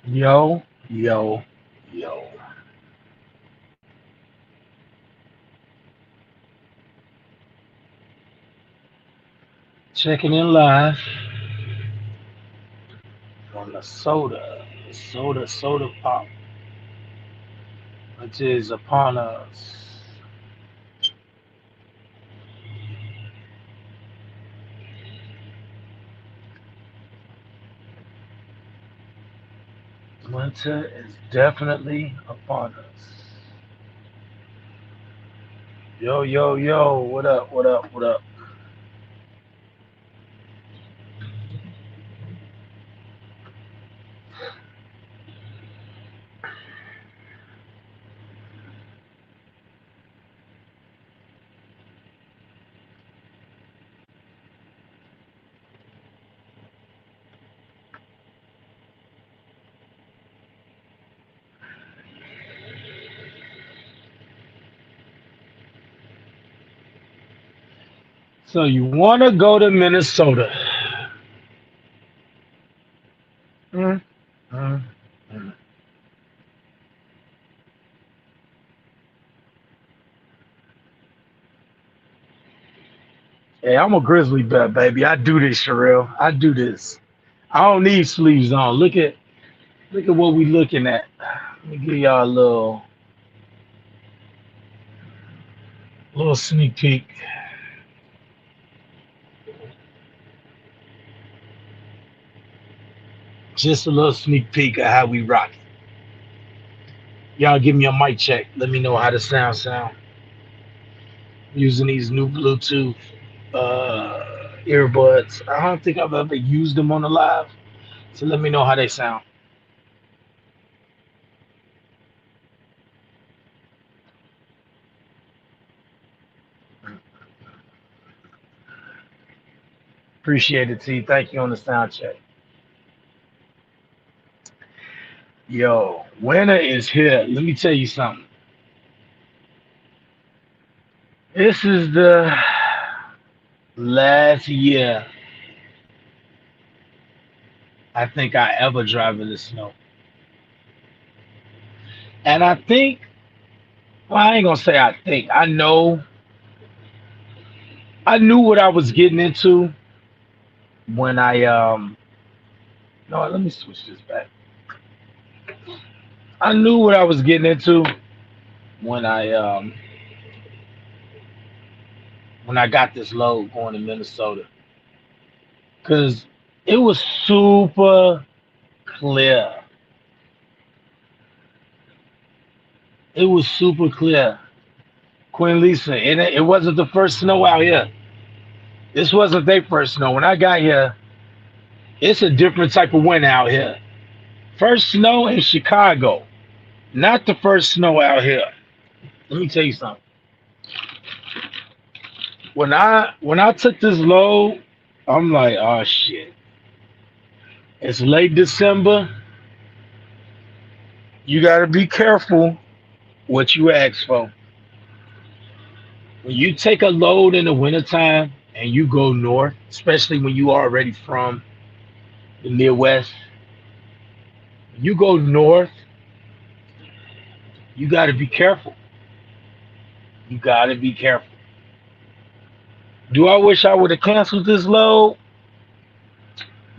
Yo, yo, yo. Checking in live on the soda pop, which is upon us. Winter is definitely upon us. Yo, yo, yo. What up, what up, what up? So you want to go to Minnesota? Mm, mm, mm. Hey, I'm a Grizzly bet, baby. I do this, Sherelle. I do this. I don't need sleeves on. Look at what we looking at. Let me give y'all a little sneak peek. Just a little sneak peek of how we rock it. Y'all give me a mic check. Let me know how the sound. Using these new Bluetooth earbuds. I don't think I've ever used them on the live. So let me know how they sound. Appreciate it, T. Thank you on the sound check. Yo, winter is here. Let me tell you something. This is the last year I think I ever drive in the snow. And I think, well, I ain't gonna say I think. I knew what I was getting into when no, let me switch this back. I knew what I was getting into when I got this load going to Minnesota. Cause it was super clear. It was super clear. Queen Lisa, and it wasn't the first snow out here. This wasn't their first snow. When I got here, it's a different type of wind out here. First snow in Chicago, not the first snow out here. Let me tell you something. When I took this load, I'm like, oh shit. It's late December. You gotta be careful what you ask for. When you take a load in the wintertime and you go north, especially when you are already from the Midwest, you go north, you gotta be careful. You gotta be careful. Do I wish I would have canceled this load?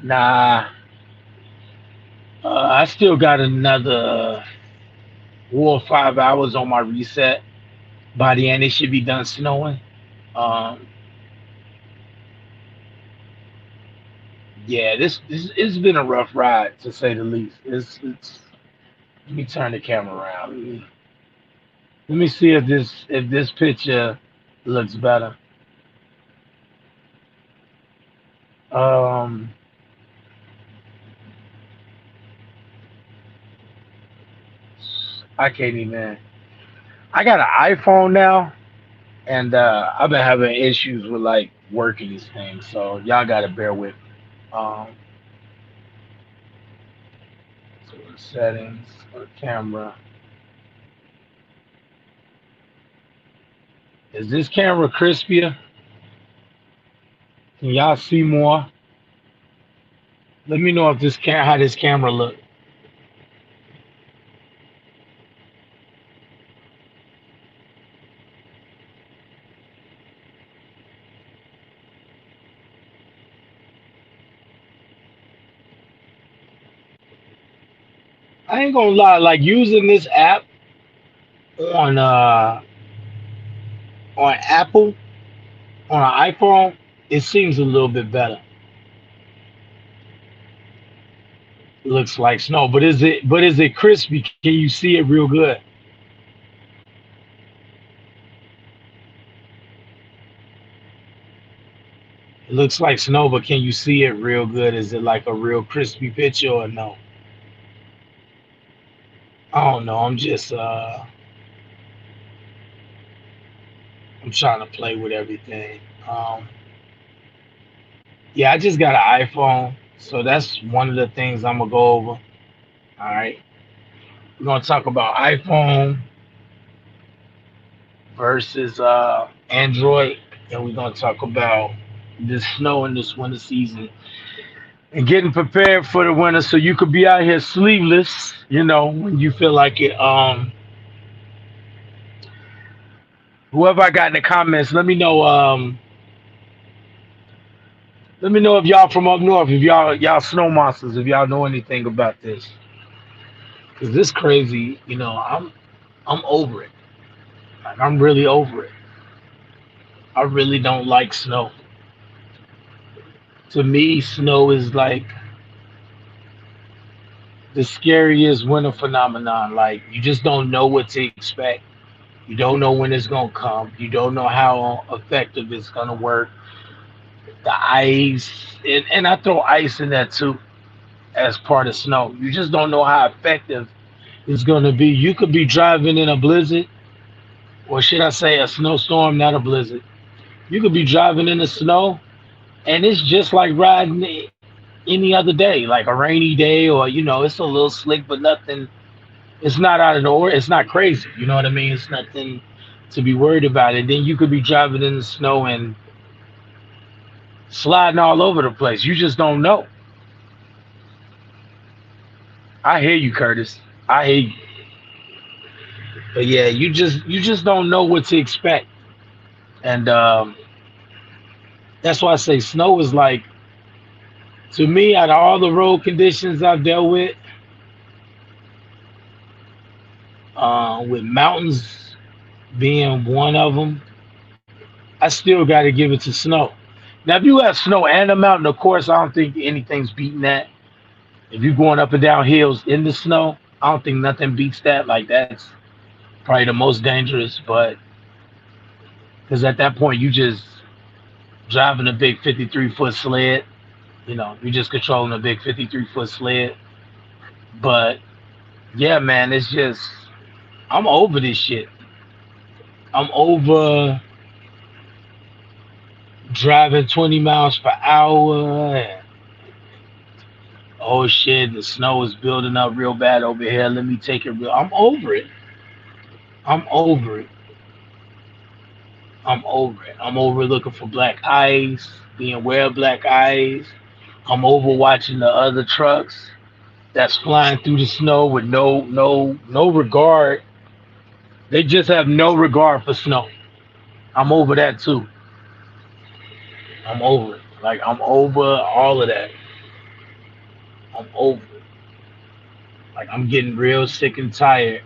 Nah. I still got another 4 or 5 hours on my reset. By the end, it should be done snowing. Um, yeah, this it's been a rough ride to say the least. It's let me turn the camera around. Let me see if this picture looks better. Um, I can't even. I got an iPhone now, and I've been having issues with like working these things, so y'all gotta bear with me. Um, so the settings for the camera. Is this camera crispier? Can y'all see more? Let me know if this how this camera look. I ain't gonna lie, like using this app on on Apple on an iPhone, it seems a little bit better. It looks like snow, but is it crispy? Can you see it real good? It looks like snow, but can you see it real good? Is it like a real crispy picture or no? I don't know. I'm trying to play with everything. Yeah, I just got an iPhone, so that's one of the things I'm gonna go over. All right, we're gonna talk about iPhone versus Android, and we're gonna talk about this snow in this winter season and getting prepared for the winter, so you could be out here sleeveless. You know, when you feel like it. Whoever I got in the comments, let me know. Let me know if y'all from up north, if y'all snow monsters, if y'all know anything about this. Cause this crazy, you know, I'm over it. Like I'm really over it. I really don't like snow. To me, snow is like the scariest winter phenomenon. Like you just don't know what to expect. You don't know when it's gonna come. You don't know how effective it's gonna work. The ice, and I throw ice in that too as part of snow. You just don't know how effective it's gonna be. You could be driving in a blizzard, or should I say a snowstorm, not a blizzard. You could be driving in the snow, and it's just like riding any other day, like a rainy day, or you know, it's a little slick, but nothing. It's not out of the ordinary. It's not crazy. You know what I mean? It's nothing to be worried about. And then you could be driving in the snow and sliding all over the place. You just don't know. I hear you, Curtis. I hear you. But yeah, you just don't know what to expect. And that's why I say snow is like, to me, out of all the road conditions I've dealt with mountains being one of them, I still got to give it to snow. Now, if you have snow and a mountain, of course, I don't think anything's beating that. If you're going up and down hills in the snow, I don't think nothing beats that. Like that's probably the most dangerous. But because at that point, you just driving a big 53-foot sled. You know, you're just controlling a big 53-foot sled. But yeah, man, it's just I'm over this shit. I'm over driving 20 miles per hour. And, oh shit, the snow is building up real bad over here. Let me take it real. I'm over it. I'm over it. I'm over it. I'm over looking for black ice, being aware of black ice. I'm over watching the other trucks that's flying through the snow with no regard. They just have no regard for snow. I'm over that too. I'm over it. Like I'm over all of that. I'm over it. Like I'm getting real sick and tired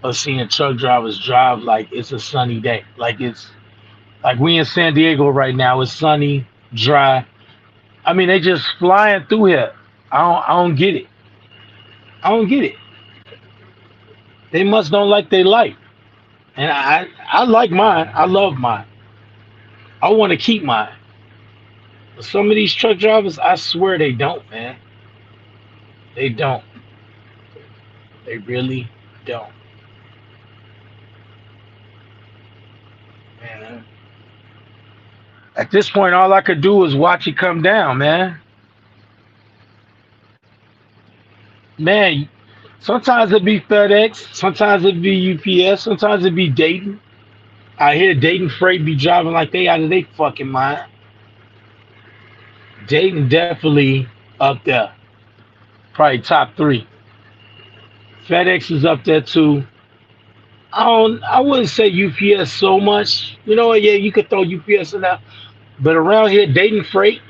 of seeing truck drivers drive like it's a sunny day. Like it's like we in San Diego right now. It's sunny, dry. I mean, they just flying through here. I don't get it. I don't get it. They must don't like their life, and I like mine. I love mine. I want to keep mine. But some of these truck drivers, I swear they don't, man. They don't. They really don't, man. At this point, all I could do is watch it come down, man. Man, sometimes it be FedEx, sometimes it be UPS, sometimes it be Dayton. I hear Dayton Freight be driving like they out of their fucking mind. Dayton definitely up there, probably top three. FedEx is up there too. I wouldn't say UPS so much. You know what? Yeah, you could throw UPS in there, but around here, Dayton Freight,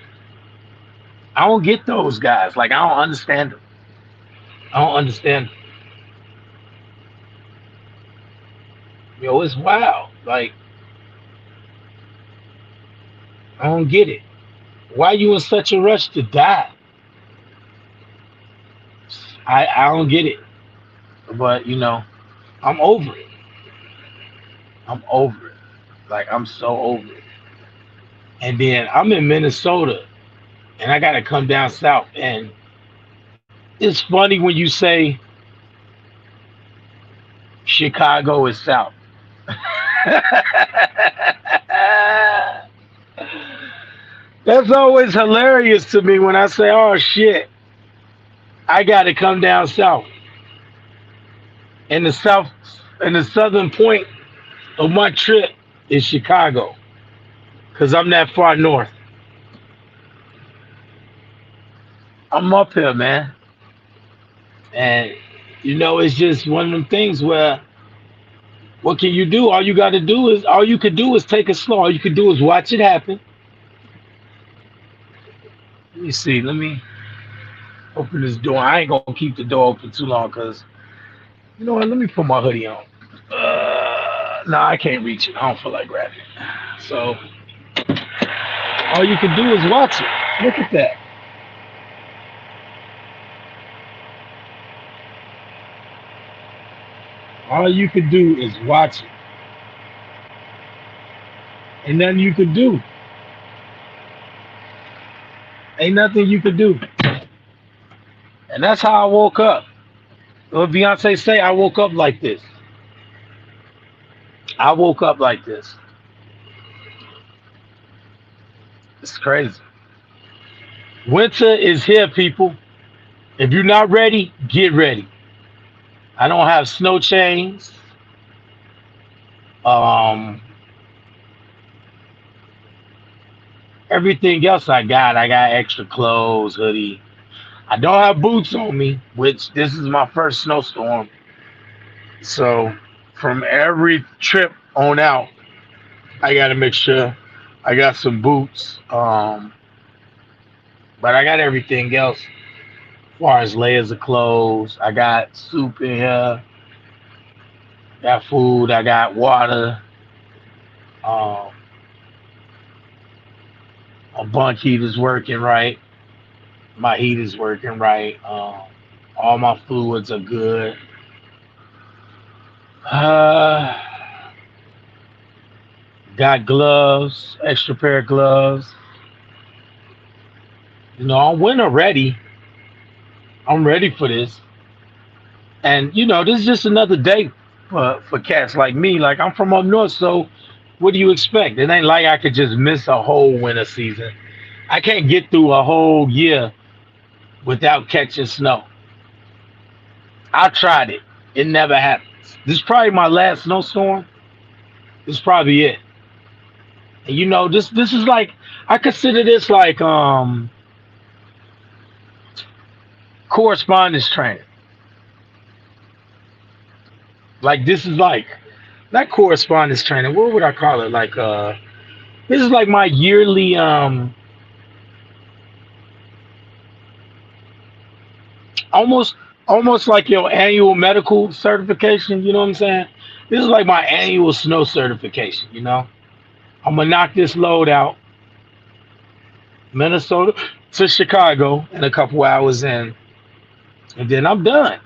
I don't get those guys. Like I don't understand them. I don't understand. Yo, it's wild. Like, I don't get it. Why you in such a rush to die? I don't get it. But I'm over it. I'm over it. Like, I'm so over it. And then I'm in Minnesota, and I gotta come down south. And it's funny when you say Chicago is south. That's always hilarious to me when I say, "Oh shit, I got to come down south." And the south, and the southern point of my trip is Chicago, cause I'm that far north. I'm up here, man, and it's just one of them things where what can you do? All you could do is take it slow. All you could do is watch it happen. Let me see. Let me open this door. I ain't gonna keep the door open too long, cause you know what? Let me put my hoodie on. No, I can't reach it. I don't feel like grabbing it. So all you can do is watch it. Look at that. All you could do is watch it. Ain't nothing you could do. Ain't nothing you could do. And that's how I woke up. What Beyonce say, I woke up like this. I woke up like this. It's crazy. Winter is here, people. If you're not ready, get ready. I don't have snow chains. Um, Everything else I got extra clothes, hoodie. I don't have boots on me, which this is my first snowstorm. So from every trip on out, I got to make sure I got some boots. But I got everything else as far as layers of clothes. I got soup in here, got food, I got water. Um, my bunk heat is working right. My heat is working right. All my fluids are good. Uh, got gloves, extra pair of gloves. I'm winter ready. I'm ready for this. And this is just another day for cats like me. Like I'm from up north, so what do you expect? It ain't like I could just miss a whole winter season. I can't get through a whole year without catching snow. I tried it. It never happens. This is probably my last snowstorm. This is probably it. And this is like I consider this like correspondence training. Like this is like not correspondence training. What would I call it? Like this is like my yearly almost almost like your annual medical certification, you know what I'm saying? This is like my annual snow certification, I'm gonna knock this load out, Minnesota to Chicago in a couple hours in, and then I'm done.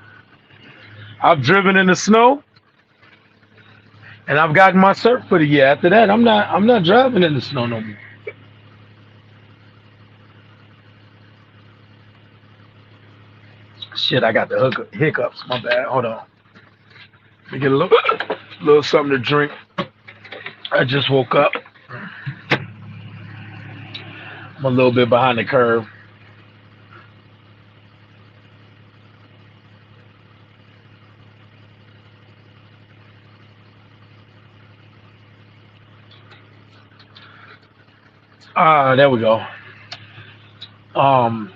I've driven in the snow and I've gotten my cert for the year. After that, I'm not driving in the snow no more. Shit, I got the hiccups. My bad. Hold on. Let me get a little something to drink. I just woke up. I'm a little bit behind the curve. There we go. Um,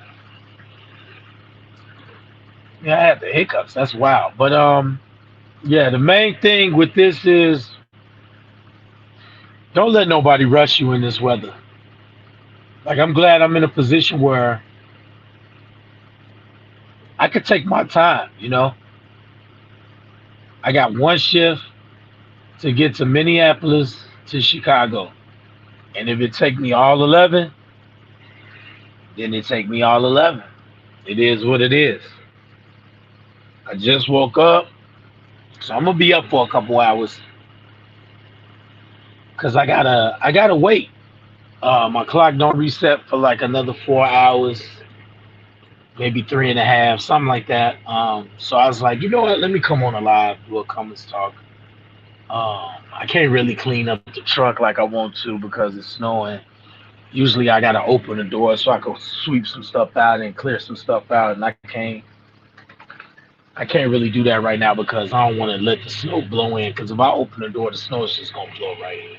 yeah, I had the hiccups. That's wild. But yeah, the main thing with this is don't let nobody rush you in this weather. Like I'm glad I'm in a position where I could take my time. I got one shift to get to Minneapolis to Chicago, and if it take me all 11, then it take me all 11. It is what it is. I just woke up, so I'm gonna be up for a couple hours because I gotta wait. My clock don't reset for like another 4 hours, maybe three and a half, something like that. So I was like, you know what? Let me come on a live, do a comments talk. I can't really clean up the truck like I want to because it's snowing. Usually I gotta open the door so I can sweep some stuff out and clear some stuff out, and I can't really do that right now because I don't want to let the snow blow in. Because if I open the door, the snow is just gonna blow right in.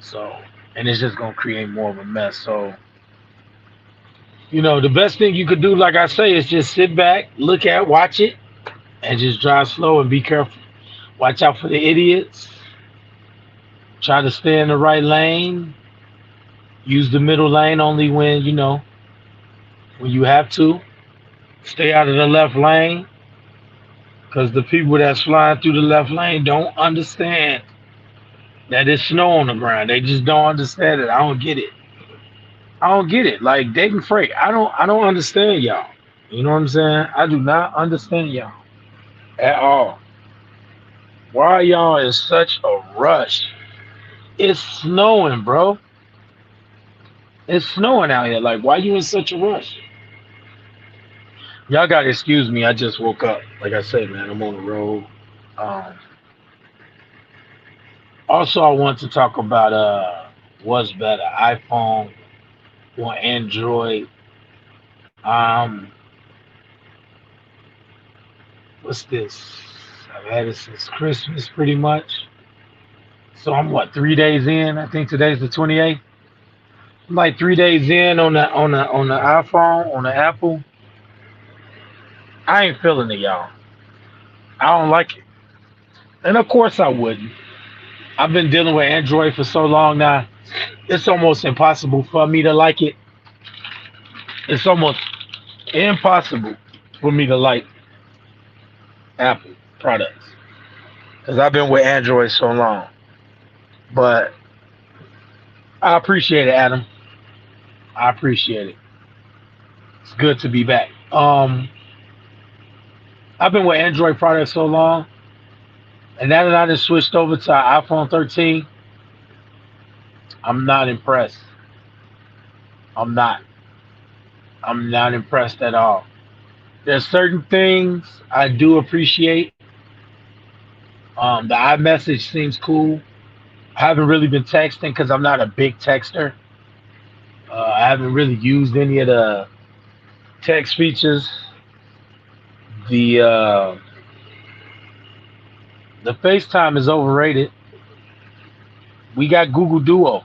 So, and it's just gonna create more of a mess. So, the best thing you could do, like I say, is just sit back, look at, watch it, and just drive slow and be careful. Watch out for the idiots. Try to stay in the right lane. Use the middle lane only when you have to. Stay out of the left lane because the people that's flying through the left lane don't understand that it's snow on the ground. They just don't understand it. I don't get it. I don't get it. Like Dayton Freight, I don't understand y'all. You know what I'm saying? I do not understand y'all at all. Why are y'all in such a rush? It's snowing, bro. It's snowing out here. Like, why you in such a rush? Y'all gotta excuse me. I just woke up. Like I said, man, I'm on the road. Um, Also, I want to talk about what's better, iPhone or Android. Um, what's this? I've had it since Christmas, pretty much. So I'm what 3 days in? I think today's the 28th. I'm like 3 days in on the iPhone on the Apple. I ain't feeling it, y'all. I don't like it, and of course I wouldn't. I've been dealing with Android for so long now. It's almost impossible for me to like it. It's almost impossible for me to like Apple products because I've been with Android so long. But I appreciate it, Adam. I appreciate it. It's good to be back. I've been with Android products so long, and now that I just switched over to iPhone 13, I'm not impressed. I'm not. I'm not impressed at all. There's certain things I do appreciate. The iMessage seems cool. I haven't really been texting because I'm not a big texter. I haven't really used any of the text features. The FaceTime is overrated. We got Google Duo.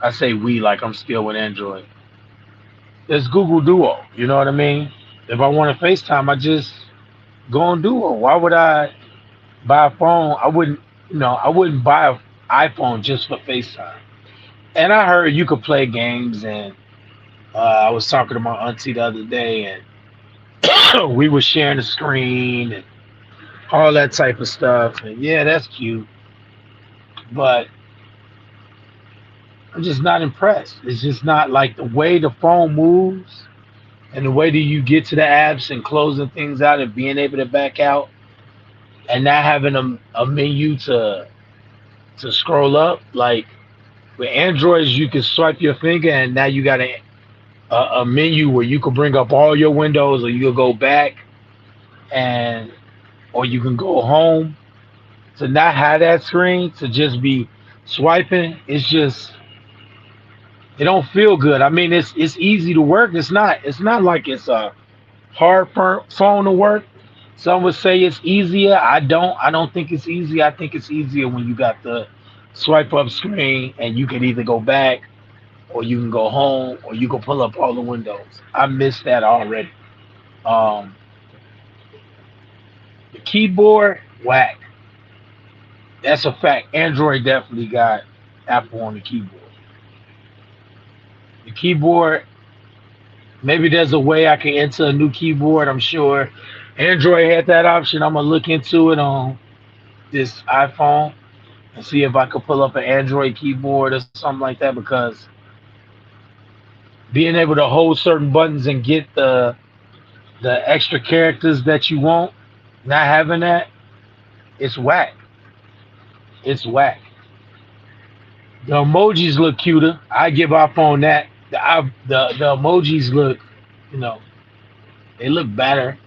I say we like I'm still with Android. It's Google Duo. You know what I mean? If I want to FaceTime, I just go on Duo. Why would I buy a phone? I wouldn't buy an iPhone just for FaceTime. And I heard you could play games, and I was talking to my auntie the other day, and we were sharing the screen and all that type of stuff. And yeah, that's cute, but I'm just not impressed. It's just not like the way the phone moves and the way that you get to the apps and closing things out and being able to back out and not having a menu to scroll up. Like with Androids, you can swipe your finger and now you got a menu where you can bring up all your windows or you can go back and or you can go home. To not have that screen, to just be swiping, it don't feel good. I mean, it's easy to work. It's not like it's a hard phone to work. Some would say it's easier. I don't think it's easy. I think it's easier when you got the swipe up screen and you can either go back or you can go home or you can pull up all the windows. I miss that already. Um, the keyboard, whack. That's a fact. Android definitely got Apple on the keyboard. The keyboard, Maybe there's a way I can enter a new keyboard. I'm sure Android had that option. I'm gonna look into it on this iPhone and see if I could pull up an Android keyboard or something like that. Because being able to hold certain buttons and get the extra characters that you want, not having that, it's whack. It's whack. The emojis look cuter. I give iPhone that. The emojis look, you know, they look better.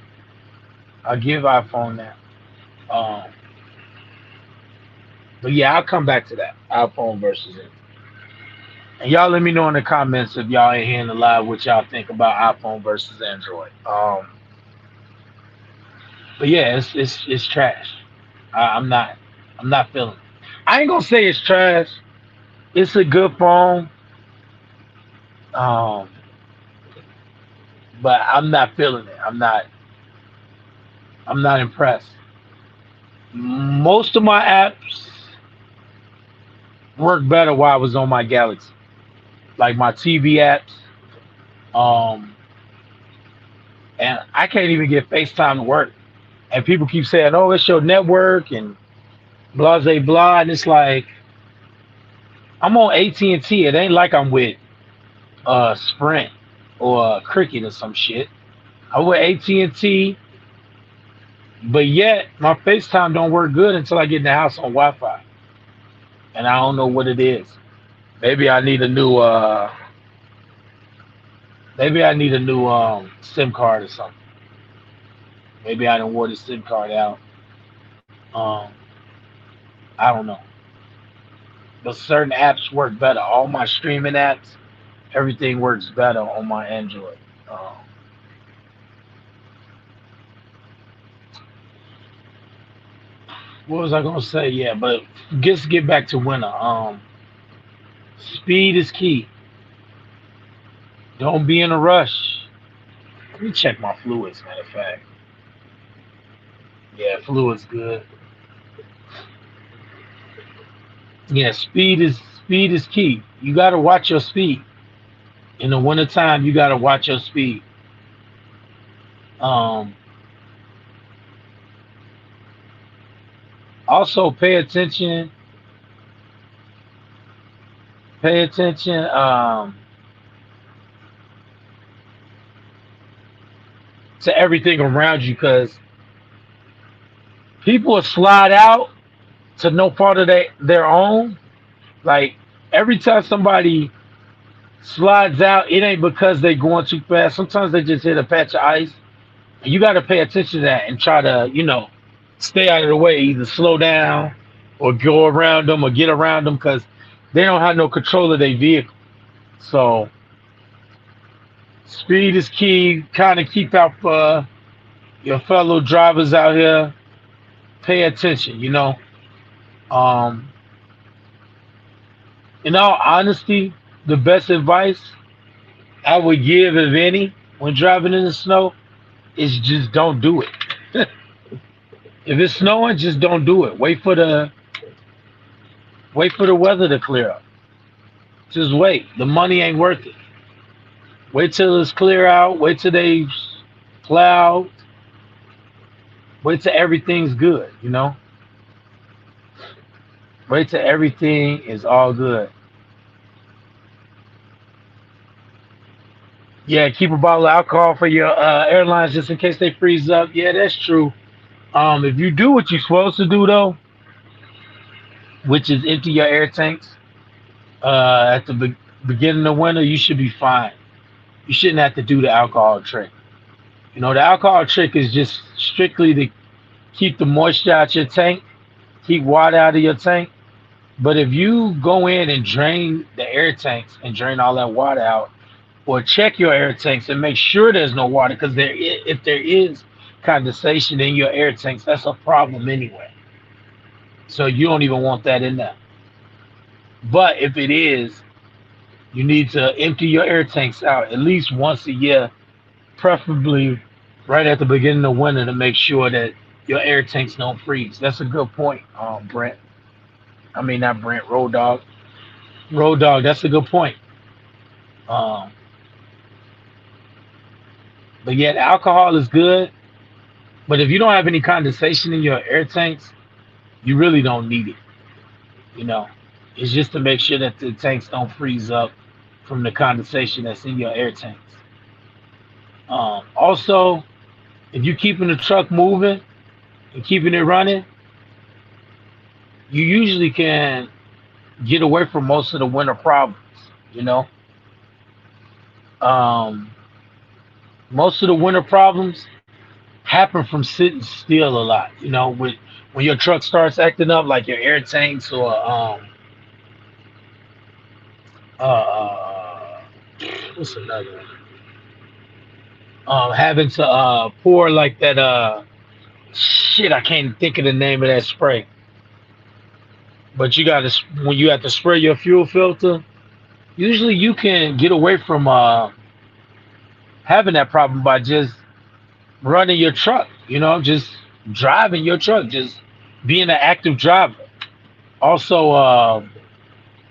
I give iPhone that. Um, but yeah, I'll come back to that. iPhone versus it. And y'all let me know in the comments if y'all ain't hearing the live what y'all think about iPhone versus Android. But yeah, it's trash. I'm not feeling it. I ain't gonna say it's trash. It's a good phone. Um, but I'm not feeling it. I'm not impressed. Most of my apps work better while I was on my Galaxy, like my TV apps. Um, and I can't even get FaceTime to work. And people keep saying, "Oh, it's your network," and blah blah blah. And it's like I'm on AT&T. It ain't like I'm with Sprint or Cricket or some shit. I'm with AT&T, but yet my FaceTime don't work good until I get in the house on Wi-Fi, and I don't know what it is. Maybe I need a new SIM card or something. Maybe I don't wore the SIM card out. Um, I don't know. But certain apps work better. All my streaming apps, everything works better on my Android. Um, what was I gonna say? Yeah, but just get back to winter. Speed is key. Don't be in a rush. Let me check my fluids. Matter of fact, yeah, fluids good. Yeah, speed is key. You gotta watch your speed. In the wintertime, you gotta watch your speed. Um, Also pay attention to everything around you because people will slide out to no fault of their own. Like every time somebody slides out, it ain't because they going too fast. Sometimes they just hit a patch of ice. And you got to pay attention to that and try to, stay out of the way. Either slow down or go around them or get around them because they don't have no control of their vehicle. So speed is key. Kind of keep out your fellow drivers out here. Pay attention. Um, in all honesty, the best advice I would give, if any, when driving in the snow, is just don't do it. If it's snowing, just don't do it. Wait for the weather to clear up. Just wait. The money ain't worth it. Wait till it's clear out. Wait till they cloud. Wait till everything's good. Wait till everything is all good. Yeah, keep a bottle of alcohol for your airlines just in case they freeze up. Yeah, that's true. If you do what you're supposed to do though, which is empty your air tanks at the beginning of winter, you should be fine. You shouldn't have to do the alcohol trick. The alcohol trick is just strictly to keep the moisture out your tank, keep water out of your tank. But if you go in and drain the air tanks and drain all that water out, or check your air tanks and make sure there's no water, because if there is condensation in your air tanks, that's a problem anyway. So you don't even want that in there. But if it is, you need to empty your air tanks out at least once a year, preferably right at the beginning of winter to make sure that your air tanks don't freeze. That's a good point, Brent. I mean, not Brent, Road Dog. Road Dog, that's a good point. Um, But yet alcohol is good. But if you don't have any condensation in your air tanks, you really don't need it. You know, it's just to make sure that the tanks don't freeze up from the condensation that's in your air tanks. Also, if you're keeping the truck moving and keeping it running, you usually can get away from most of the winter problems. You know, um, most of the winter problems happen from sitting still a lot. You know, with when your truck starts acting up, like your air tanks or uh, uh what's another one? Having to pour like that shit. I can't think of the name of that spray, but you got to when you have to spray your fuel filter. Usually, you can get away from having that problem by just running your truck. You know, just driving your truck, just being an active driver. Also,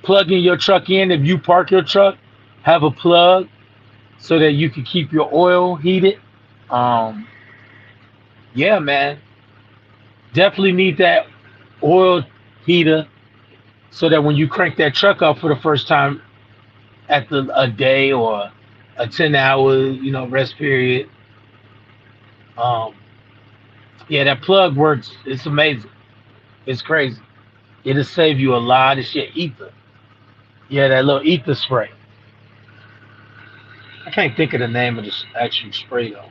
plugging your truck in. If you park your truck, have a plug so that you can keep your oil heated. Um, yeah, man, definitely need that oil heater so that when you crank that truck up for the first time after a day or a 10 hour, rest period, um, yeah, that plug works. It's amazing. It's crazy. It'll save you a lot of shit. Ether. Yeah, that little ether spray. I can't think of the name of this actual spray though.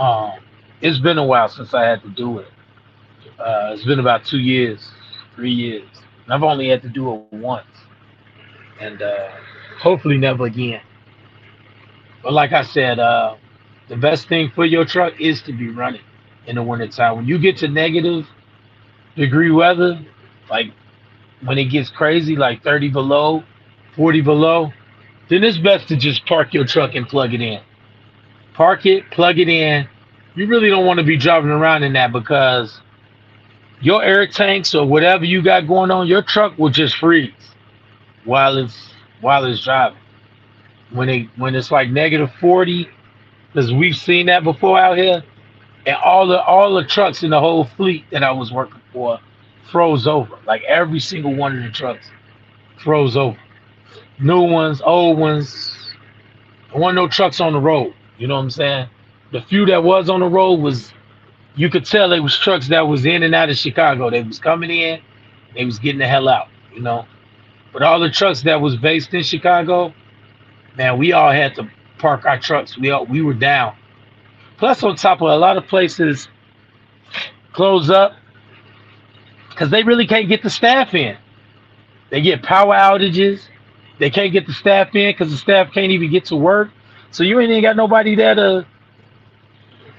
Um, it's been a while since I had to do it. It's been about 2 years, 3 years. And I've only had to do it once, and hopefully never again. But like I said, the best thing for your truck is to be running in the wintertime. When you get to negative degree weather, like when it gets crazy, like 30 below, 40 below, then it's best to just park your truck and plug it in. Park it, plug it in. You really don't want to be driving around in that because your air tanks or whatever you got going on, your truck will just freeze while it's driving. When it's like -40, because we've seen that before out here, and all the trucks in the whole fleet that I was working for froze over. Like every single one of the trucks froze over. New ones, old ones. There wasn't no trucks on the road. You know what I'm saying? The few that was on the road was you could tell it was trucks that was in and out of Chicago. They was coming in, they was getting the hell out, you know. But all the trucks that was based in Chicago, man, we all had to park our trucks. We were down. Plus, on top of a lot of places close up because they really can't get the staff in. They get power outages. They can't get the staff in because the staff can't even get to work. So you ain't even got nobody there to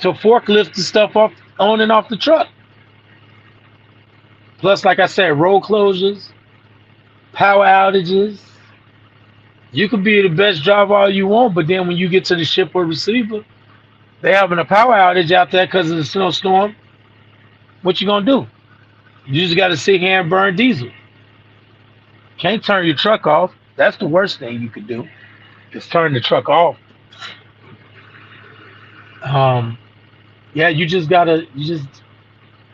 forklift the stuff off on and off the truck. Plus, like I said, road closures, power outages. You could be the best driver all you want, but then when you get to the ship or receiver, they having a power outage out there because of the snowstorm. What you gonna do? You just got to sit here and burn diesel. Can't turn your truck off. That's the worst thing you could do. Is turn the truck off. Um, yeah, you just gotta. You just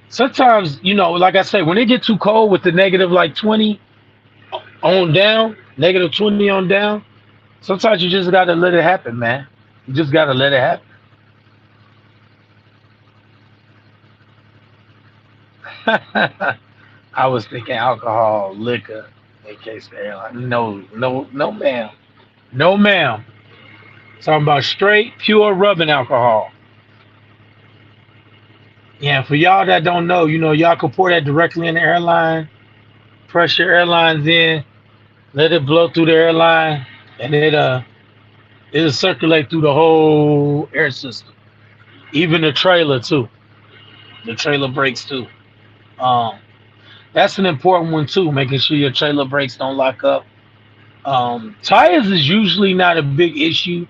sometimes like I say, when it get too cold with the negative like 20 on down, -20 on down. Sometimes you just gotta let it happen, man. You just gotta let it happen. I was thinking alcohol, liquor, in case the airline. No, no, no, ma'am. No, ma'am. Talking about straight, pure rubbing alcohol. Yeah, for y'all that don't know, y'all can pour that directly in the airline, press your airlines in, let it blow through the airline, and it'll circulate through the whole air system, even the trailer too. The trailer brakes too. Um, that's an important one too, making sure your trailer brakes don't lock up. Tires is usually not a big issue.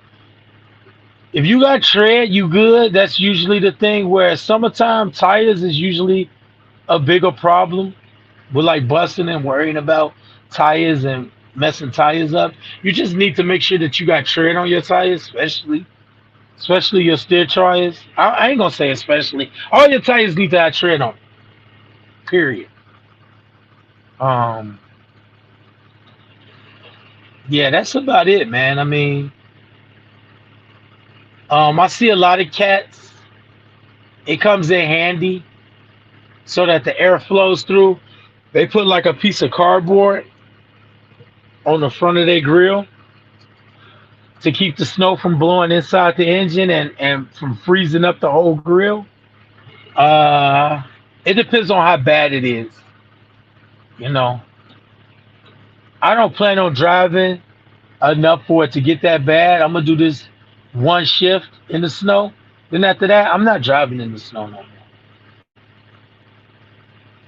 If you got tread, you good. That's usually the thing where summertime tires is usually a bigger problem with like busting and worrying about tires and messing tires up. You just need to make sure that you got tread on your tires, especially. especially your steer tires. I ain't gonna say especially. All your tires need to have tread on. Period. Um, yeah, that's about it, man. I mean, I see a lot of cats. It comes in handy so that the air flows through. They put like a piece of cardboard on the front of their grill to keep the snow from blowing inside the engine and from freezing up the whole grill. Uh, it depends on how bad it is. You know, I don't plan on driving enough for it to get that bad. I'm gonna do this one shift in the snow. Then after that, I'm not driving in the snow no more.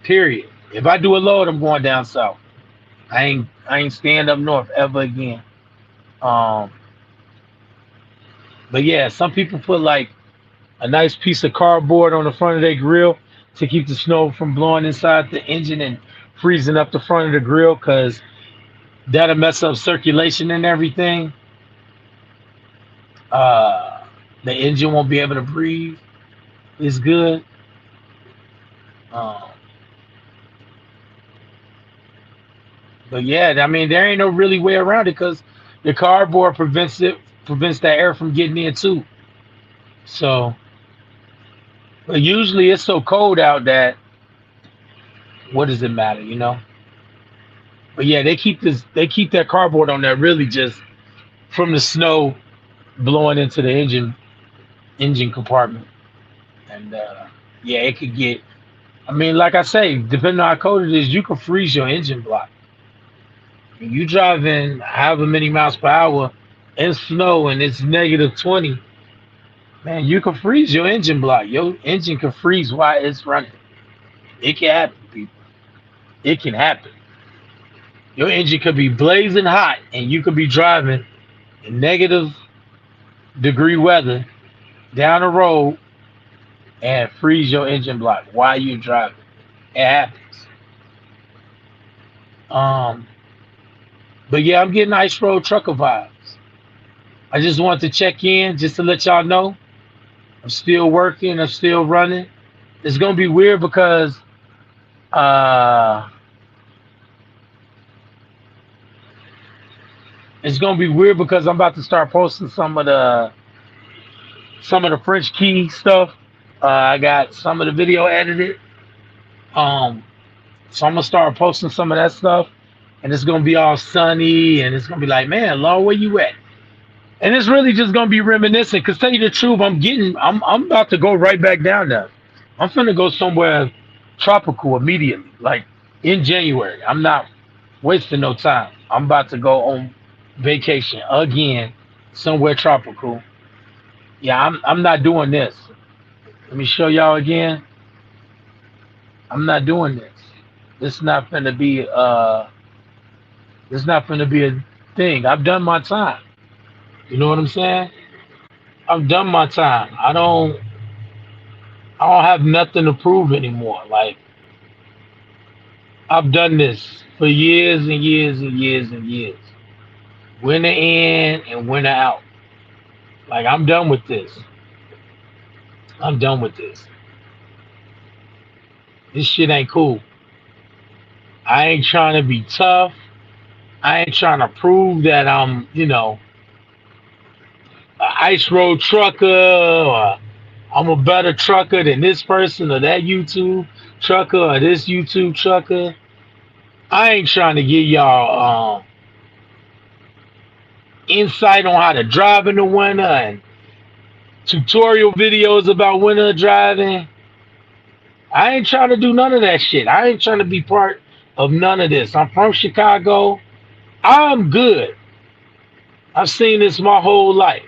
Period. If I do a load, I'm going down south. I ain't staying up north ever again. Um, but yeah, some people put like a nice piece of cardboard on the front of their grill to keep the snow from blowing inside the engine and freezing up the front of the grill because that'll mess up circulation and everything. Uh, the engine won't be able to breathe. It's good. Um, but yeah, I mean, there ain't no really way around it because the cardboard prevents that air from getting in too. So, but usually it's so cold out that what does it matter, you know? But yeah, they keep that cardboard on there really just from the snow blowing into the engine compartment. And yeah, it could get. I mean, like I say, depending on how cold it is, you can freeze your engine block. You driving however many miles per hour in snow and it's -20, man, you can freeze your engine block. Your engine can freeze while it's running. It can happen, people. It can happen. Your engine could be blazing hot and you could be driving in -degree weather down the road and freeze your engine block while you're driving. It happens. Um, but yeah, I'm getting ice road trucker vibes. I just wanted to check in just to let y'all know I'm still working, I'm still running. It's gonna be weird because uh I'm about to start posting some of the French key stuff. I got some of the video edited. Um, so I'm gonna start posting some of that stuff, and it's gonna be all sunny, and it's gonna be like, man, Law, where you at? And it's really just gonna be reminiscent. Cause tell you the truth, I'm about to go right back down there. I'm finna go somewhere tropical immediately, like in January. I'm not wasting no time. I'm about to go on vacation again, somewhere tropical. Yeah, I'm not doing this. Let me show y'all again. I'm not doing this. This not finna be this not finna be a thing. I've done my time. You know what I'm saying? I've done my time. I don't have nothing to prove anymore. Like I've done this for years and years and years and years. Winter in and winter out. Like I'm done with this. I'm done with this. This shit ain't cool. I ain't trying to be tough. I ain't trying to prove that I'm an ice road trucker or I'm a better trucker than this person or that YouTube trucker or this YouTube trucker. I ain't trying to give y'all insight on how to drive in the winter and tutorial videos about winter driving. I ain't trying to do none of that shit. I ain't trying to be part of none of this. I'm from Chicago. I'm good. I've seen this my whole life.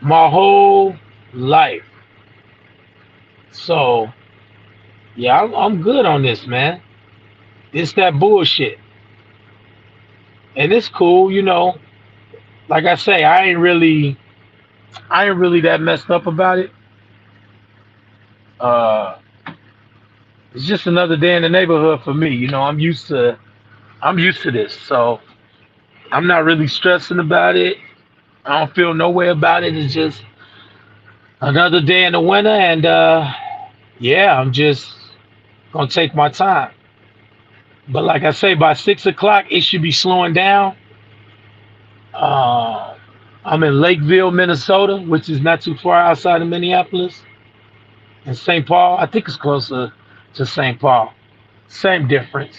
My whole life. So, yeah, I'm good on this, man. It's that bullshit. And it's cool. Like I say, I ain't really that messed up about it. Uh, it's just another day in the neighborhood for me. I'm used to this. So I'm not really stressing about it. I don't feel no way about it. It's just another day in the winter, and yeah, I'm just gonna take my time. But like I say, by 6 o'clock, it should be slowing down. Uh, I'm in Lakeville, Minnesota, which is not too far outside of Minneapolis, and St. Paul. I think it's closer to St. Paul. Same difference.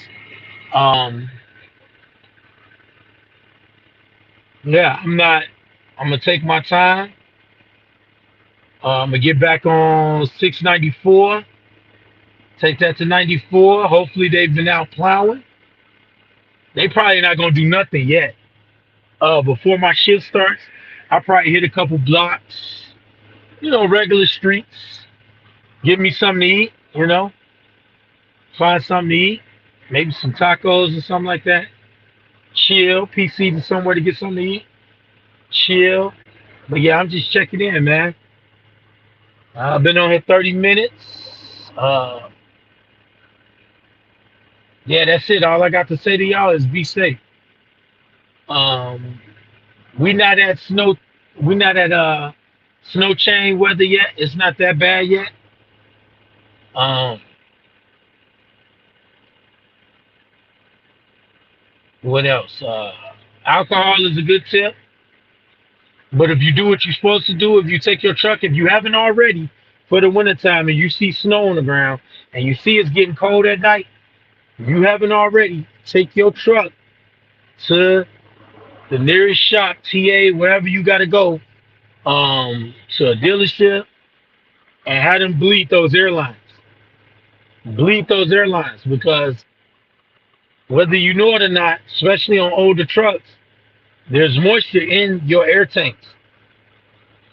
Um, yeah, I'm not. I'm gonna take my time. I'm gonna get back on 694. Take that to 94. Hopefully, they've been out plowing. They probably not gonna do nothing yet. Before my shift starts, I'll probably hit a couple blocks. Regular streets. Get me something to eat. Find something to eat. Maybe some tacos or something like that. Chill. PC to somewhere to get something to eat. Chill. But yeah, I'm just checking in, man. I've been on here 30 minutes. Yeah, that's it. All I got to say to y'all is be safe. Um, we not at snow. We not at snow chain weather yet. It's not that bad yet. Um, what else? Alcohol is a good tip. But if you do what you're supposed to do, if you take your truck, if you haven't already for the wintertime and you see snow on the ground and you see it's getting cold at night, you haven't already, take your truck to the nearest shop, TA, wherever you got to go, to a dealership and have them bleed those airlines. Bleed those airlines because whether you know it or not, especially on older trucks, there's moisture in your air tanks.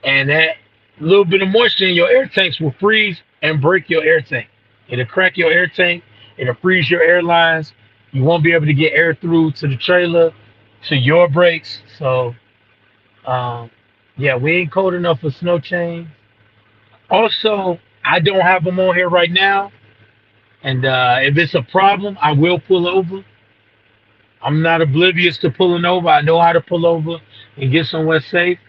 And that little bit of moisture in your air tanks will freeze and break your air tank. It'll crack your air tank. It'll freeze your airlines. You won't be able to get air through to the trailer, to your brakes. So, um, yeah, we ain't cold enough for snow chains. Also, I don't have them on here right now. And if it's a problem, I will pull over. I'm not oblivious to pulling over. I know how to pull over and get somewhere safe.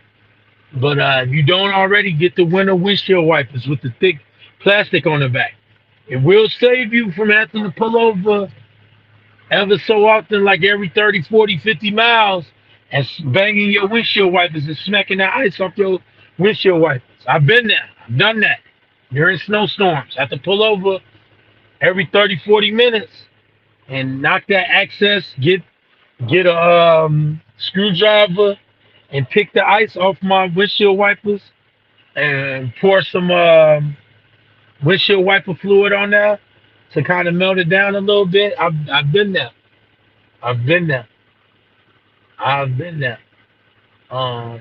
But if you don't already, get the winter windshield wipers with the thick plastic on the back. It will save you from having to pull over ever so often, like every 30, 40, 50 miles, and banging your windshield wipers and smacking the ice off your windshield wipers. I've been there. I've done that during snowstorms. I have to pull over every 30, 40 minutes and knock that access, get a screwdriver and pick the ice off my windshield wipers and pour some windshield wiper fluid on there to kind of melt it down a little bit. I've been there. I've been there. I've been there. Um,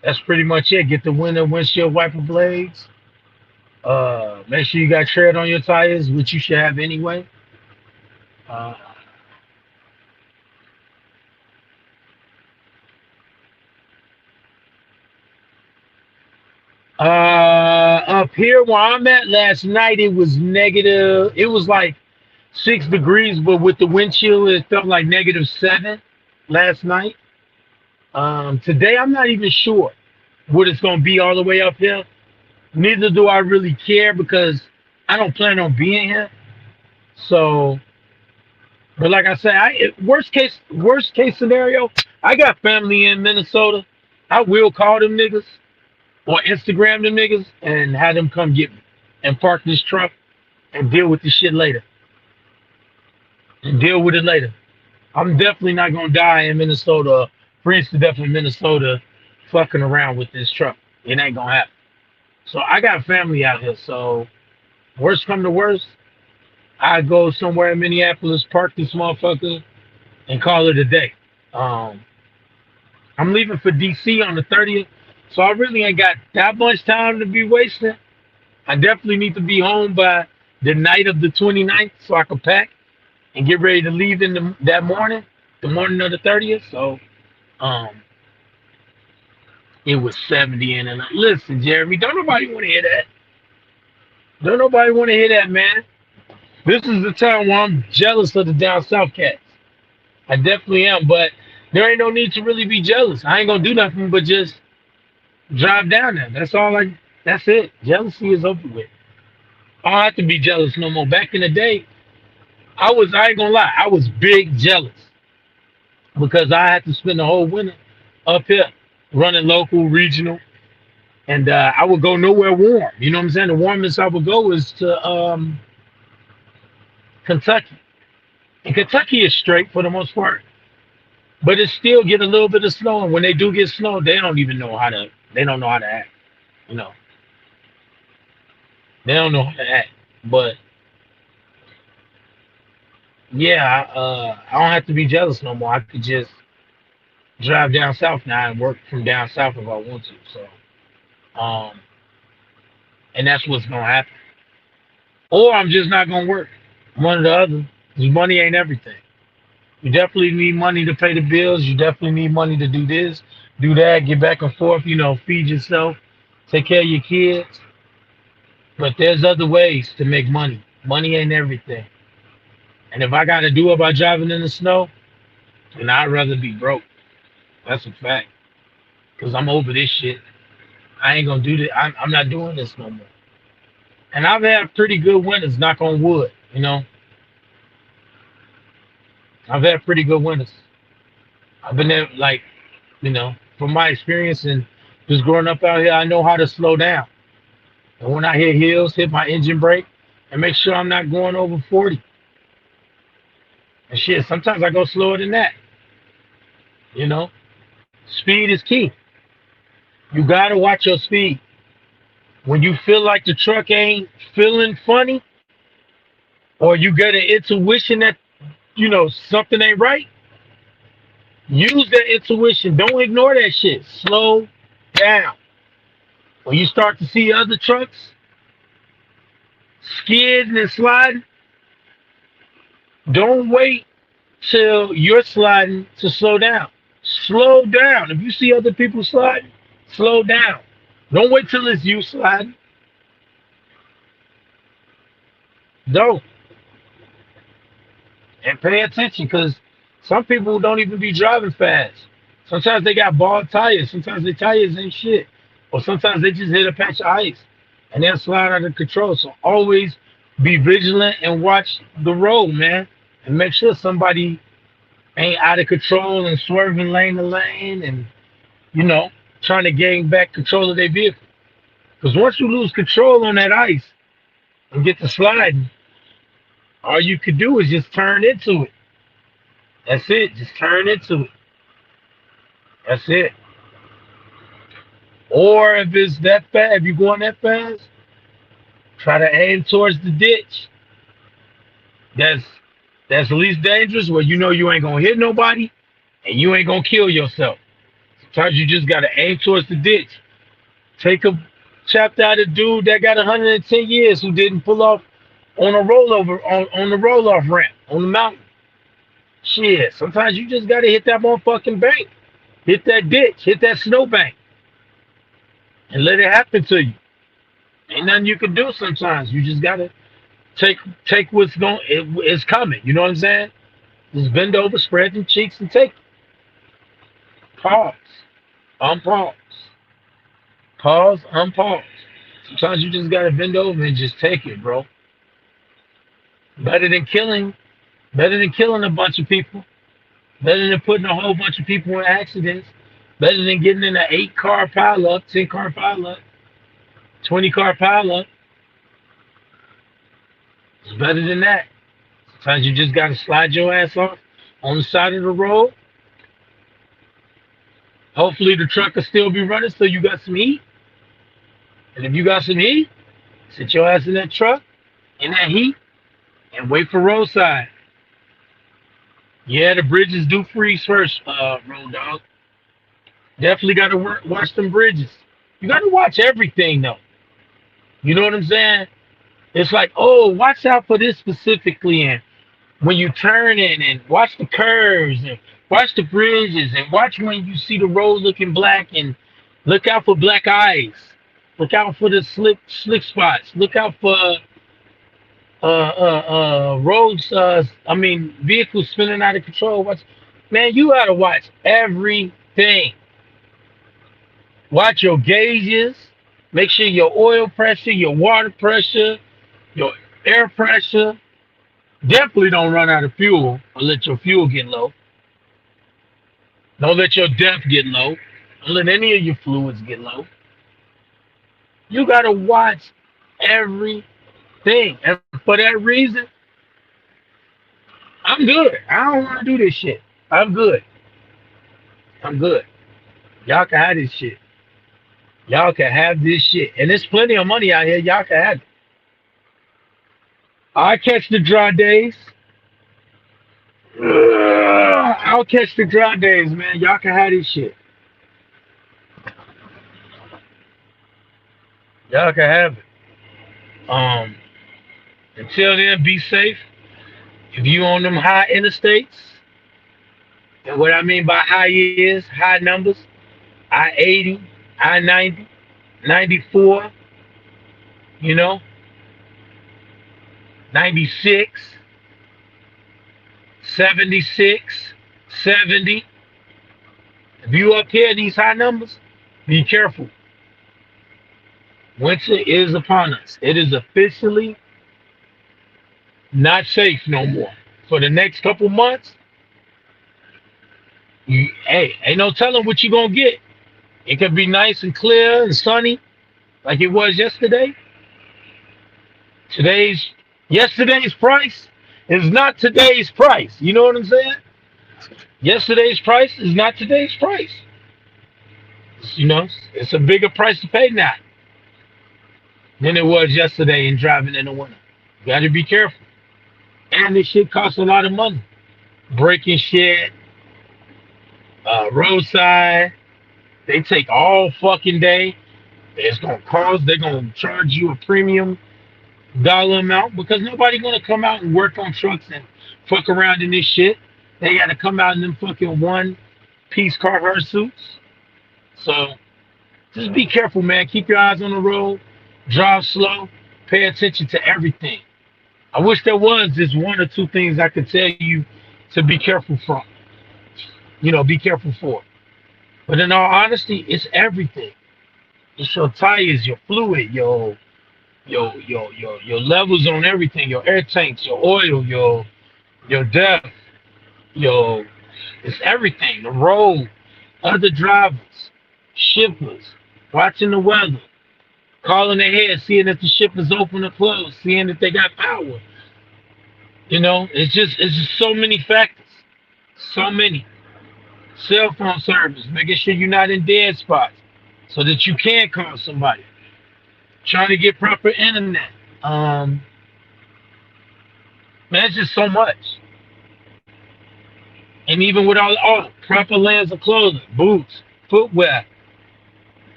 that's pretty much it. Get the winter windshield wiper blades. Make sure you got tread on your tires, which you should have anyway. Uh, up here where I'm at last night, it was negative. It was like 6 degrees, but with the wind chill, it felt like -7 last night. Today, I'm not even sure what it's going to be all the way up here. Neither do I really care because I don't plan on being here. So, but like I said, worst case scenario, I got family in Minnesota. I will call them niggas or Instagram them niggas and have them come get me and park this truck and deal with this shit later. And deal with it later. I'm definitely not gonna die in Minnesota, freeze to death in Minnesota, fucking around with this truck. It ain't gonna happen. So I got family out here. So worst come to worst, I go somewhere in Minneapolis, park this motherfucker, and call it a day. Um, I'm leaving for DC on the 30th, so I really ain't got that much time to be wasting. I definitely need to be home by the night of the 29th so I can pack and get ready to leave in that morning, the morning of the 30th. So um, it was 70 in and listen, Jeremy, don't nobody want to hear that. Don't nobody want to hear that, man. This is the time where I'm jealous of the down south cats. I definitely am, but there ain't no need to really be jealous. I ain't gonna do nothing but just drive down there. That's all. Like that's it. Jealousy is over with. I don't have to be jealous no more. Back in the day, I was. I ain't gonna lie. I was big jealous because I had to spend the whole winter up here running local, regional, and I would go nowhere warm. You know what I'm saying? The warmest I would go is to Kentucky, and Kentucky is straight for the most part, but it still get a little bit of snow. And when they do get snow, they don't even know how to. They don't know how to act. You know, they don't know how to act. But yeah, I don't have to be jealous no more. I could just drive down south now and work from down south if I want to. Um, and that's what's gonna happen. Or I'm just not gonna work. One or the other. Because money ain't everything. You definitely need money to pay the bills. You definitely need money to do this, do that, get back and forth. You know, feed yourself, take care of your kids. But there's other ways to make money. Money ain't everything. And if I got to do it by driving in the snow, then I'd rather be broke. That's a fact. Because I'm over this shit. I ain't gonna do this. I'm not doing this no more. And I've had pretty good winters, knock on wood. You know, I've had pretty good winters. I've been there, like, from my experience and just growing up out here, I know how to slow down. And when I hit hills, hit my engine brake and make sure I'm not going over 40. And shit, sometimes I go slower than that. You know, speed is key. You gotta watch your speed. When you feel like the truck ain't feeling funny, or you get an intuition that something ain't right, use that intuition. Don't ignore that shit. Slow down. When you start to see other trucks skidding and sliding, don't wait till you're sliding to slow down. Slow down. If you see other people sliding, slow down. Don't wait till it's you sliding. Don't. And pay attention because some people don't even be driving fast. Sometimes they got bald tires. Sometimes their tires ain't shit. Or sometimes they just hit a patch of ice and they'll slide out of control. So always be vigilant and watch the road, man. And make sure somebody ain't out of control and swerving lane to lane and, you know, trying to gain back control of their vehicle. Because once you lose control on that ice and get to sliding, all you could do is just turn into it. That's it. Just turn into it. That's it. Or if it's that fast, if you're going that fast, try to aim towards the ditch. That's that's the least dangerous, where you know you ain't gonna hit nobody and you ain't gonna kill yourself. Sometimes you just gotta aim towards the ditch. Take a chapter out of dude that got 110 years who didn't pull off on a rollover on the roll off ramp on the mountain. Shit, sometimes you just gotta hit that motherfucking bank, hit that ditch, hit that snowbank, and let it happen to you. Ain't nothing you can do. Sometimes you just gotta take take what's going. It's coming. You know what I'm saying? Just bend over, spread your cheeks, and take it. Pause, unpause, pause, unpause. Sometimes you just gotta bend over and just take it, bro. Better than killing, better than killing a bunch of people. Better than putting a whole bunch of people in accidents. Better than getting in an 8-car pileup, 10-car pileup, 20-car pileup. It's better than that. Sometimes you just gotta slide your ass off on the side of the road. Hopefully the truck will still be running so you got some heat. And if you got some heat, sit your ass in that truck, in that heat, and wait for roadside. Yeah, the bridges do freeze first, road dog. Definitely got to watch them bridges. You got to watch everything though. You know what I'm saying? It's like, oh, watch out for this specifically, and when you turn in, and watch the curves, and watch the bridges, and watch when you see the road looking black, and look out for black eyes. Look out for the slick spots. Look out for roads. I mean, vehicles spinning out of control. Watch. Man, you gotta watch everything. Watch your gauges. Make sure your oil pressure, your water pressure, your air pressure. Definitely don't run out of fuel or let your fuel get low. Don't let your depth get low. Don't let any of your fluids get low. You gotta watch everything. And for that reason, I'm good. I don't want to do this shit. I'm good. I'm good. Y'all can have this shit. Y'all can have this shit. And there's plenty of money out here. Y'all can have it. I catch the dry days. I'll catch the dry days, man. Y'all can have this shit. Y'all can have it. Until then, be safe. If you on them high interstates, and what I mean by high is high numbers, I 80, I 90, 94, you know, 96, 76, 70. If you up here these high numbers, be careful. Winter is upon us. It is officially not safe no more. For the next couple months, hey, ain't no telling what you gonna get. It could be nice and clear and sunny, like it was yesterday. Today's Yesterday's price is not today's price. You know what I'm saying? Yesterday's price is not today's price. You know, it's a bigger price to pay now than it was yesterday in driving in the winter. You got to be careful. And this shit costs a lot of money. Breaking shit, roadside. They take all fucking day. They're gonna charge you a premium dollar amount because nobody gonna come out and work on trucks and fuck around in this shit. They gotta come out in them fucking one piece Carhartt suits. So just be careful, man. Keep your eyes on the road. Drive slow. Pay attention to everything. I wish there was just one or two things I could tell you to be careful from. Be careful for. But in all honesty, it's everything. It's your tires, your fluid, your levels on everything, your air tanks, your oil, your depth, your it's everything. The road, other drivers, shippers, watching the weather, calling ahead, seeing if the ship is open or closed, seeing if they got power. It's just so many factors. So many. Cell phone service, making sure you're not in dead spots so that you can call somebody. Trying to get proper internet. Man, it's just so much. And even with all proper layers of clothing, boots, footwear,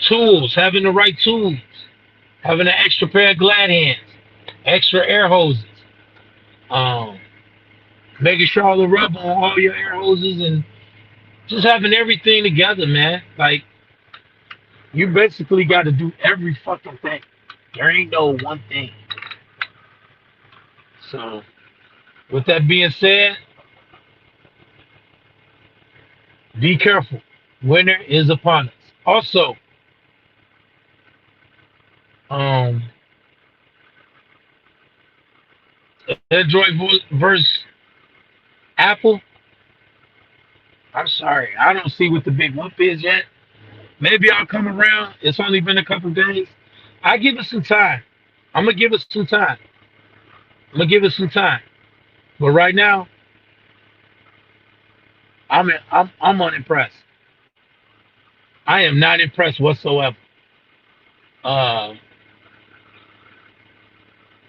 tools, having the right tools, having an extra pair of glad hands, extra air hoses, um, making sure all the rubber on all your air hoses and just having everything together, man. Like, you basically got to do every fucking thing. There ain't no one thing. So, with that being said, be careful. Winter is upon us. Also, um, Android versus Apple. I'm sorry, I don't see what the big whoop is yet. Maybe I'll come around. It's only been a couple days. I give it some time. I'm gonna give it some time. I'm gonna give it some time. But right now, I'm unimpressed. I am not impressed whatsoever. Uh,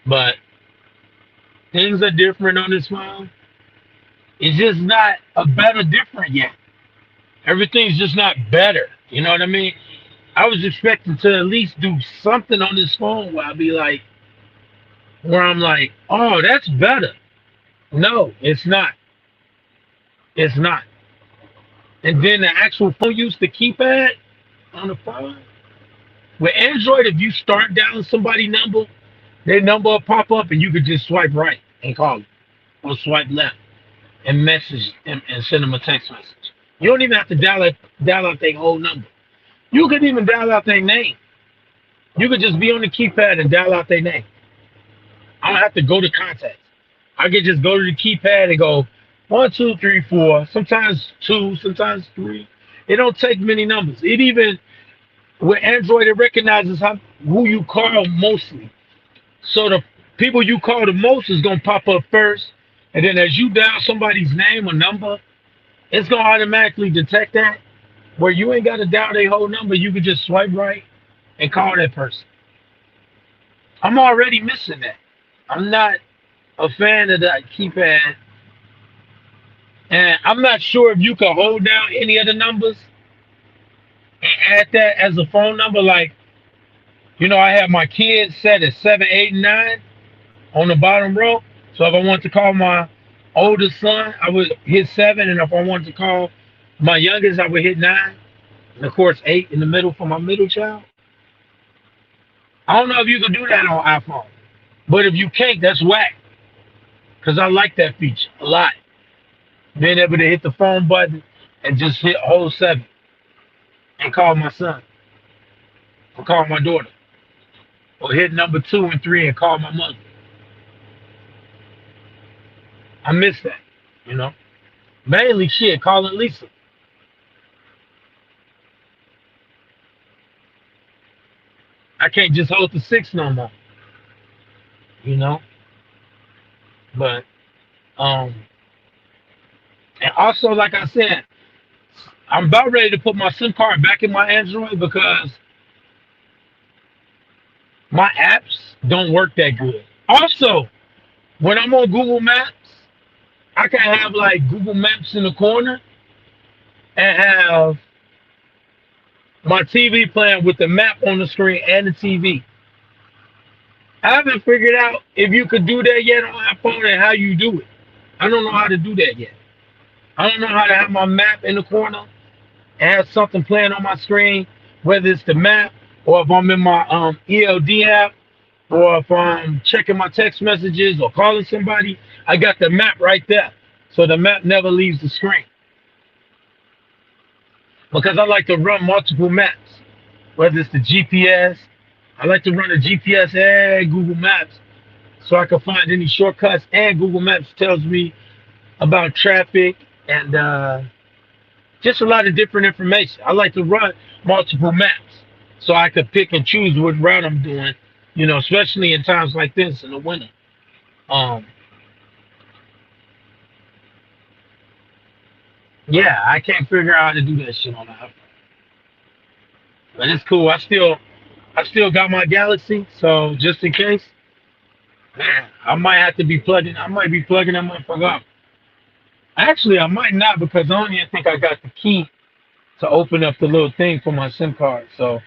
but things are different on this phone. It's just not a better different yet. Everything's just not better. You know what I mean? I was expecting to at least do something on this phone where I'm like, oh, that's better. No, it's not. It's not. And then the actual phone use the keypad on the phone. With Android, if you start down somebody's number, their number will pop up and you could just swipe right and call it. Or swipe left. and message them and send them a text message. You don't even have to dial out their whole number. You could even dial out their name. You could just be on the keypad and dial out their name. I don't have to go to contacts. I could just go to the keypad and go 1, 2, 3, 4. Sometimes two, sometimes three. It don't take many numbers. It even with Android, it recognizes who you call mostly. So the people you call the most is gonna pop up first, and then as you dial somebody's name or number, it's gonna automatically detect that. Where you ain't gotta dial their whole number, you can just swipe right and call that person. I'm already missing that. I'm not a fan of that keypad, and I'm not sure if you can hold down any of the numbers and add that as a phone number. Like, I have my kids set at 7, 8, and 9 on the bottom row. So if I want to call my oldest son, I would hit 7, and if I wanted to call my youngest, I would hit 9, and of course 8 in the middle for my middle child. I don't know if you can do that on iPhone, but if you can't, that's whack. Cause I like that feature a lot. Being able to hit the phone button and just hit hold 7 and call my son or call my daughter, or hit number 2 and 3 and call my mother. I miss that, you know. Mainly shit, calling Lisa. I can't just hold the 6 no more, you know. But and also, like I said, I'm about ready to put my SIM card back in my Android because my apps don't work that good. Also, when I'm on Google Maps, I can have like Google Maps in the corner and have my TV playing with the map on the screen and the TV. I haven't figured out if you could do that yet on iPhone and how you do it. I don't know how to do that yet. I don't know how to have my map in the corner and have something playing on my screen, whether it's the map or if I'm in my ELD app or if I'm checking my text messages or calling somebody. I got the map right there. So the map never leaves the screen. Because I like to run multiple maps, whether it's the GPS. I like to run the GPS and Google Maps so I can find any shortcuts. And Google Maps tells me about traffic and just a lot of different information. I like to run multiple maps so I could pick and choose what route I'm doing, especially in times like this in the winter. Um, yeah, I can't figure out how to do that shit on the iPhone, but it's cool. I still got my Galaxy, so just in case, man, I might have to be plugging. I might be plugging that motherfucker up. Actually, I might not because I don't even think I got the key to open up the little thing for my SIM card. So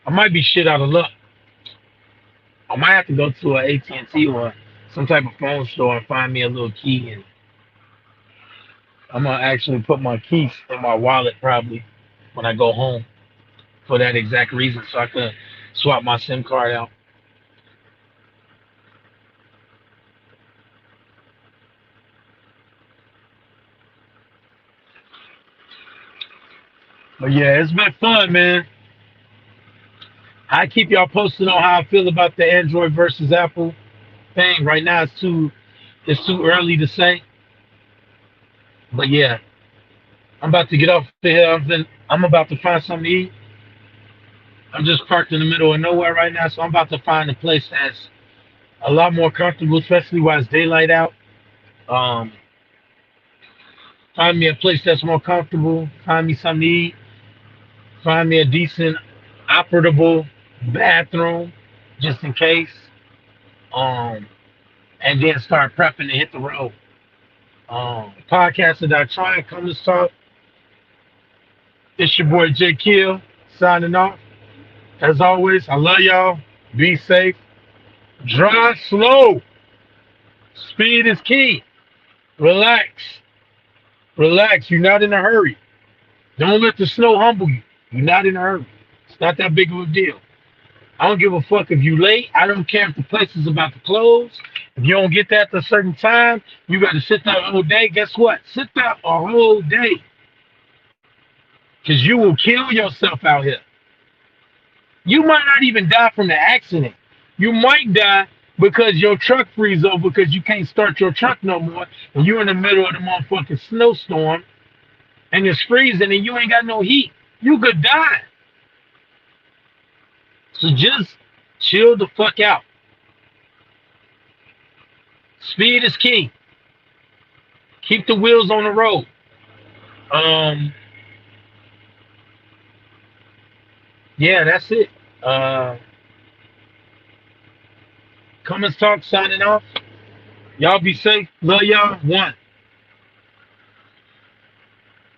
I might be shit out of luck. I might have to go to an AT&T or some type of phone store and find me a little key, and I'm gonna actually put my keys in my wallet probably when I go home for that exact reason, so I can swap my SIM card out. But yeah, it's been fun, man. I keep y'all posted on how I feel about the Android versus Apple thing. Right now, it's too early to say. But yeah, I'm about to get off the hill. I'm about to find something to eat. I'm just parked in the middle of nowhere right now, so I'm about to find a place that's a lot more comfortable, especially while it's daylight out. Um, find me a place that's more comfortable. Find me something to eat. Find me a decent, operable bathroom, just in case. Um, and then start prepping to hit the road. Podcaster that I try and come to talk. It's your boy J Kill signing off. As always, I love y'all. Be safe. Drive slow. Speed is key. Relax. Relax. You're not in a hurry. Don't let the snow humble you. You're not in a hurry. It's not that big of a deal. I don't give a fuck if you late. I don't care if the place is about to close. If you don't get that at a certain time, you got to sit there a whole day. Guess what? Sit there a whole day because you will kill yourself out here. You might not even die from the accident. You might die because your truck freeze over because you can't start your truck no more and you're in the middle of the motherfucking snowstorm and it's freezing and you ain't got no heat. You could die. So just chill the fuck out. Speed is key. Keep the wheels on the road. Um, yeah, that's it. Uh, Cummins Talk signing off. Y'all be safe. Love y'all. One.